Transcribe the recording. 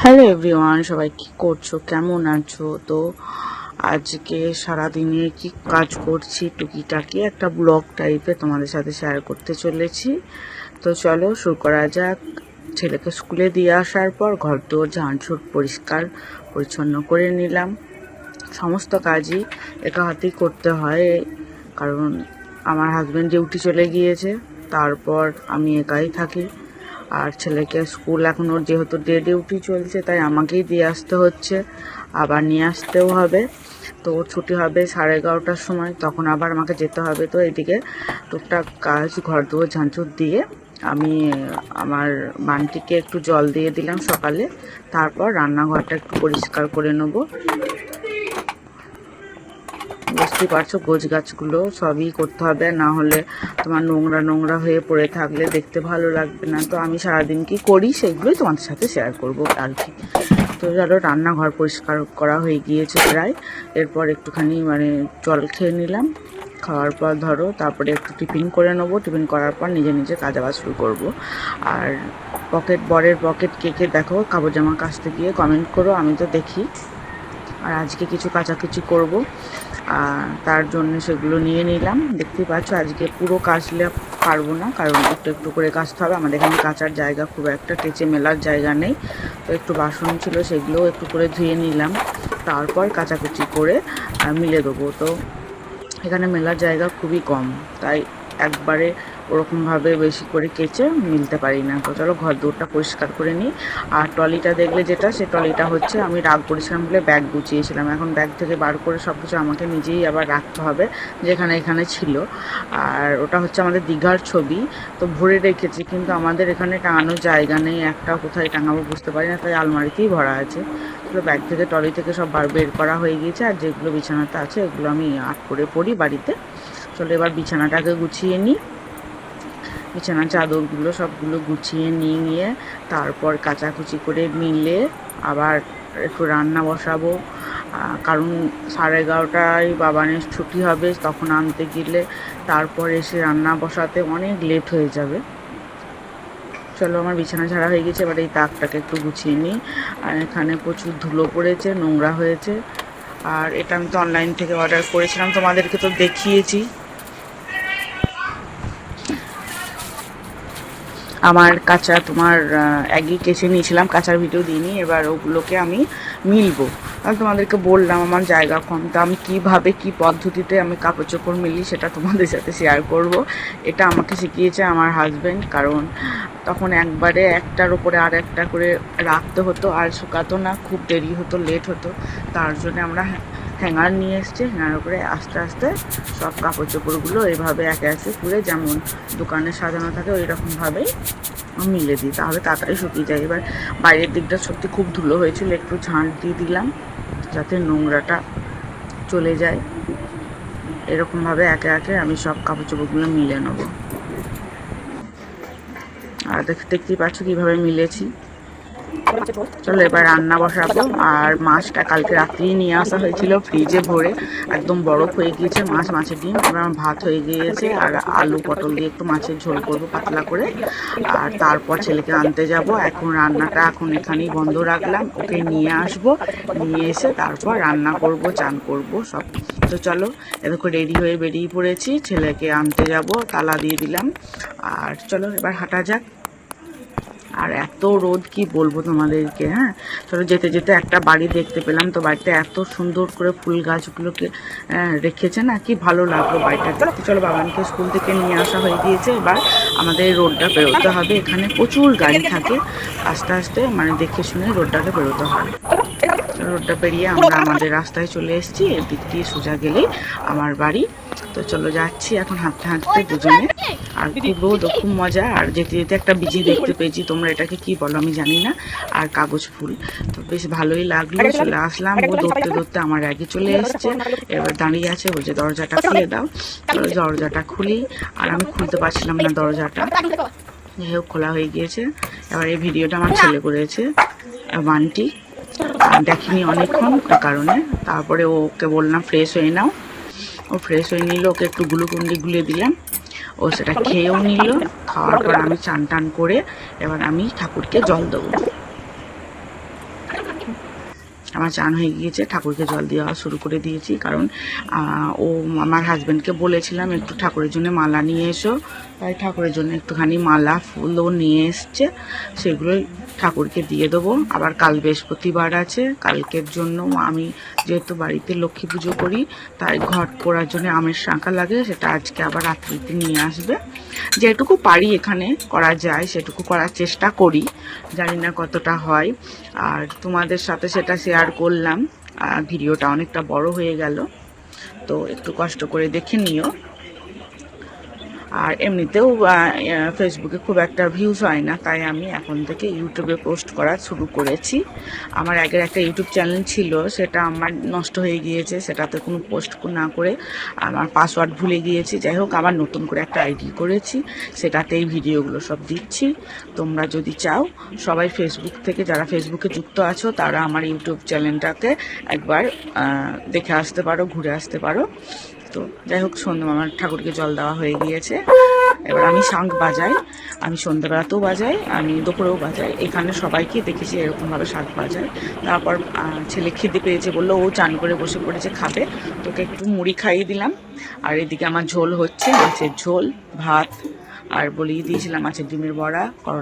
Hello everyone, সবাই কি করছো, কেমন আছো? তো আজকে সারাদিনে কি কাজ করছি টুকিটাকি একটা ব্লগ টাইপে তোমাদের সাথে শেয়ার করতে চলেছি। তো চলো শুরু করা যাক। ছেলেকে স্কুলে দিয়ে আসার পর ঘর দোর ঝাড়ঝুড় পরিষ্কার পরিচ্ছন্ন করে নিলাম। সমস্ত কাজই একা হাতেই করতে হয়, কারণ আমার হাজব্যান্ড ডিউটি চলে গিয়েছে, তারপর আমি একাই থাকি। আর ছেলেকে স্কুল এখন ওর যেহেতু ডে ডিউটি চলছে, তাই আমাকেই দিয়ে আসতে হচ্ছে, আবার নিয়ে আসতেও হবে। তো ওর ছুটি হবে 11:30টার সময়, তখন আবার আমাকে যেতে হবে। তো এদিকে টুকটাক কাজ ঘর দুয়ার ঝাঁঝুট দিয়ে আমি আমার বানটিকে একটু জল দিয়ে দিলাম সকালে, তারপর রান্নাঘরটা একটু পরিষ্কার করে নেবো। বুঝতেই পারছো, গোছ গাছগুলো সবই করতে হবে, না হলে তোমার নোংরা নোংরা হয়ে পড়ে থাকলে দেখতে ভালো লাগবে না। তো আমি সারাদিন কি করি সেগুলোই তোমাদের সাথে শেয়ার করবো আর কি। তো চলো, রান্নাঘর পরিষ্কার করা হয়ে গিয়েছে প্রায়। এরপর একটুখানি জল খেয়ে নিলাম। খাওয়ার পর তারপরে একটু টিফিন করে নেবো। টিফিন করার পর নিজে নিজে কাজ আবার শুরু করবো। আর বরের পকেট কে দেখো কাপড় জামা কাচতে গিয়ে কমেন্ট করো, আমি তো দেখি। আর আজকে কিছু কাচাকুচি করব, তার জন্য সেগুলো নিয়ে নিলাম। দেখতেই পাচ্ছ আজকে পুরো কাচলে পারবো না, কারণ একটু একটু করে কাচতে হবে। আমাদের এখানে কাচার জায়গা খুব একটা, টেচে মেলার জায়গা নেই। তো একটু বাসন ছিল, সেগুলোও একটু করে ধুয়ে নিলাম, তারপর কাচাকুচি করে মিলে দেবো। তো এখানে মেলার জায়গা খুবই কম, তাই একবারে ওরকমভাবে বেশি করে কেচে মিলতে পারি না। তো চলো ঘর দৌড়টা পরিষ্কার করে নিই। আর ট্রলিটা দেখলে যেটা, সে ট্রলিটা হচ্ছে আমি রাগ করেছিলাম বলে ব্যাগ গুছিয়েছিলাম। এখন ব্যাগ থেকে বার করে সব কিছু আমাকে নিজেই আবার রাখতে হবে, যেখানে এখানে ছিল। আর ওটা হচ্ছে আমাদের দীঘার ছবি, তো ভরে রেখেছি, কিন্তু আমাদের এখানে টাঙানোর জায়গা নেই, একটা কোথায় টাঙাবো বুঝতে পারি না, তাই আলমারিতেই ভরা আছে। তো ব্যাগ থেকে ট্রলি থেকে সব বের করা হয়ে গিয়েছে, আর যেগুলো বিছানাতে আছে এগুলো আমি আট করে পড়ি বাড়িতে। চলো এবার বিছানাটাকে গুছিয়ে নিই। বিছানার চাদরগুলো সবগুলো গুছিয়ে নিয়ে তারপর কাচাকুচি করে মিলে আবার একটু রান্না বসাবো, কারণ 11:30টায় বাবানের ছুটি হবে, তখন আনতে গেলে তারপর এসে রান্না বসাতে অনেক লেট হয়ে যাবে। চলো আমার বিছানা ঝাড়া হয়ে গেছে, এবার এই তাকটাকে একটু গুছিয়ে নিই। আর এখানে প্রচুর ধুলো পড়েছে, নোংরা হয়েছে। আর এটা আমি তো অনলাইন থেকে অর্ডার করেছিলাম, তোমাদেরকে তো দেখিয়েছি। আমার কাঁচা তোমার একই কেচে নিয়েছিলাম, কাঁচার ভিডিও দিইনি, এবার ওগুলোকে আমি মিলবো। তাহলে তোমাদেরকে বললাম আমার জায়গা কম, তো আমি কীভাবে কী পদ্ধতিতে আমি কাপড় চোপড় মিলি সেটা তোমাদের সাথে শেয়ার করব। এটা আমাকে শিখিয়েছে আমার হাজব্যান্ড, কারণ তখন একবারে একটার ওপরে আর একটা করে রাখতে হতো, আর শুকাতো না, খুব দেরি হতো, লেট হতো। তার জন্য আমরা হ্যাঙ্গার নিয়ে এসছে, হ্যাঙ্গার উপরে আস্তে আস্তে সব কাপড় চোপড়গুলো এইভাবে একে একে করে যেমন দোকানে সাজানো থাকে ওই রকমভাবেই মিলে দিই, তাহলে তাড়াতাড়ি শুকিয়ে যায়। এবার বাইরের দিকটা সত্যি খুব ধুলো হয়েছিল, একটু ঝাঁট দিয়ে দিলাম যাতে নোংরাটা চলে যায়। এরকমভাবে একে একে আমি সব কাপড় চোপড়গুলো মিলে নেবো। আর দেখতেই পাচ্ছ কীভাবে মিলেছি। চলো এবার রান্না বসাবো। আর মাছটা কালকে রাত্রেই নিয়ে আসা হয়েছিল ফ্রিজে ভরে, একদম বরফ হয়ে গিয়েছে মাছের ডিম। এবার আমার ভাত হয়ে গিয়েছে, আর আলু পটল দিয়ে একটু মাছের ঝোল করবো পাতলা করে। আর তারপর ছেলেকে আনতে যাব। এখন রান্নাটা এখন এখানেই বন্ধ রাখলাম, ওকে নিয়ে আসবো, নিয়ে এসে তারপর রান্না করব, চান করব সব। তো চলো এরকম রেডি হয়ে বেরিয়ে পড়েছি, ছেলেকে আনতে যাব, তালা দিয়ে দিলাম। আর চলো এবার হাঁটা যাক। আর এত রোদ কি বলবো তোমাদেরকে। হ্যাঁ চলো, যেতে যেতে একটা বাড়ি দেখতে পেলাম, তো বাড়িটা এত সুন্দর করে ফুল গাছগুলোকে রেখেছে না, কি ভালো লাগলো বাড়িটা দেখতে। চলো বাবানকে স্কুল থেকে নিয়ে আসা হয়ে গিয়েছে, এবার আমাদের রোডটা বেরোতে হবে। এখানে প্রচুর গাড়ি থাকে, আস্তে আস্তে দেখে শুনে রোডটাকে বেরোতে হয়। রোডটা পেরিয়ে আমরা আমাদের রাস্তায় চলে এসেছি, এদিক দিয়ে সোজা গেলেই আমার বাড়ি। তো চলো যাচ্ছি এখন হাঁটতে হাঁটতে দুজনে। আর খুব রোদ, খুব মজা। আর যেতে যেতে একটা বিজি দেখতে পেয়েছি, তোমরা এটাকে কি বলো আমি জানি না, আর কাগজ ফুল, তো বেশ ভালোই লাগলো। চলে আসলাম, ও দৌড়তে দৌড়তে আমার আগে চলে এসছে, এবার দাঁড়িয়ে আছে, বলছে দরজাটা খুলে দাও। দরজাটা খুলি, আর আমি খুলতে পারছিলাম না দরজাটা, যাই হোক খোলা হয়ে গিয়েছে। এবার এই ভিডিওটা আমার ছেলে করেছে, বান্টি, দেখিনি অনেকক্ষণ কারণে। তারপরে ওকে বললাম ফ্রেশ হয়ে নাও, ও ফ্রেশ হয়ে নিল, ওকে একটু গ্লুকন্ডি গুলিয়ে দিলাম, ও সেটা খেয়েও নিল। খাওয়ার পর আমি চান টান করে এবার আমি ঠাকুরকে জল দেবো। আমার চান হয়ে গিয়েছে, ঠাকুরকে জল দেওয়া শুরু করে দিয়েছি। কারণ ও আমার হাজব্যান্ডকে বলেছিলাম একটু ঠাকুরের জন্য মালা নিয়ে এসো, তাই ঠাকুরের জন্য একটুখানি মালা ফুলও নিয়ে এসছে, সেগুলোই ঠাকুরকে দিয়ে দেবো। আবার কাল বৃহস্পতিবার আছে, কালকের জন্য আমি যেহেতু বাড়িতে লক্ষ্মী পুজো করি তাই ঘট করার জন্য আমের শাঁখা লাগে, সেটা আজকে আবার রাত্রিতে নিয়ে আসবে। যেটুকু পারি এখানে করা যায় সেটুকু করার চেষ্টা করি, জানি না কতটা হয়। আর তোমাদের সাথে সেটা শেয়ার করলাম। ভিডিওটা অনেকটা বড় হয়ে গেল, তো একটু কষ্ট করে দেখে নিও। আর এমনিতেও ফেসবুকে খুব একটা ভিউজ হয় না, তাই আমি এখন থেকে ইউটিউবে পোস্ট করা শুরু করেছি। আমার আগের একটা ইউটিউব চ্যানেল ছিল, সেটা আমার নষ্ট হয়ে গিয়েছে, সেটাতে কোনো পোস্ট না করে আমার পাসওয়ার্ড ভুলে গিয়েছি। যাই হোক, আবার নতুন করে একটা আইডি করেছি, সেটাতেই ভিডিওগুলো সব দিচ্ছি। তোমরা যদি চাও সবাই ফেসবুক থেকে, যারা ফেসবুকে যুক্ত আছো তারা আমার ইউটিউব চ্যানেলটাকে একবার দেখে আসতে পারো, ঘুরে আসতে পারো। তো যাই হোক, আমার ঠাকুরকে জল দেওয়া হয়ে গিয়েছে। এবার আমি শাঁখ বাজাই, আমি সন্ধ্যাবেলাতেও বাজাই, আমি দুপুরেও বাজাই। এখানে সবাইকে দেখেছি এরকমভাবে শাঁখ বাজাই। তারপর ছেলে খিদে পেয়েছে বললো, ও চান করে বসে পড়েছে খাবে, তোকে একটু মুড়ি খাইয়ে দিলাম। আর এদিকে আমার ঝোল হচ্ছে, মাছের ঝোল, ভাত, আর বলিয়ে দিয়েছিলাম মাছের ডিমের বড়া, করলা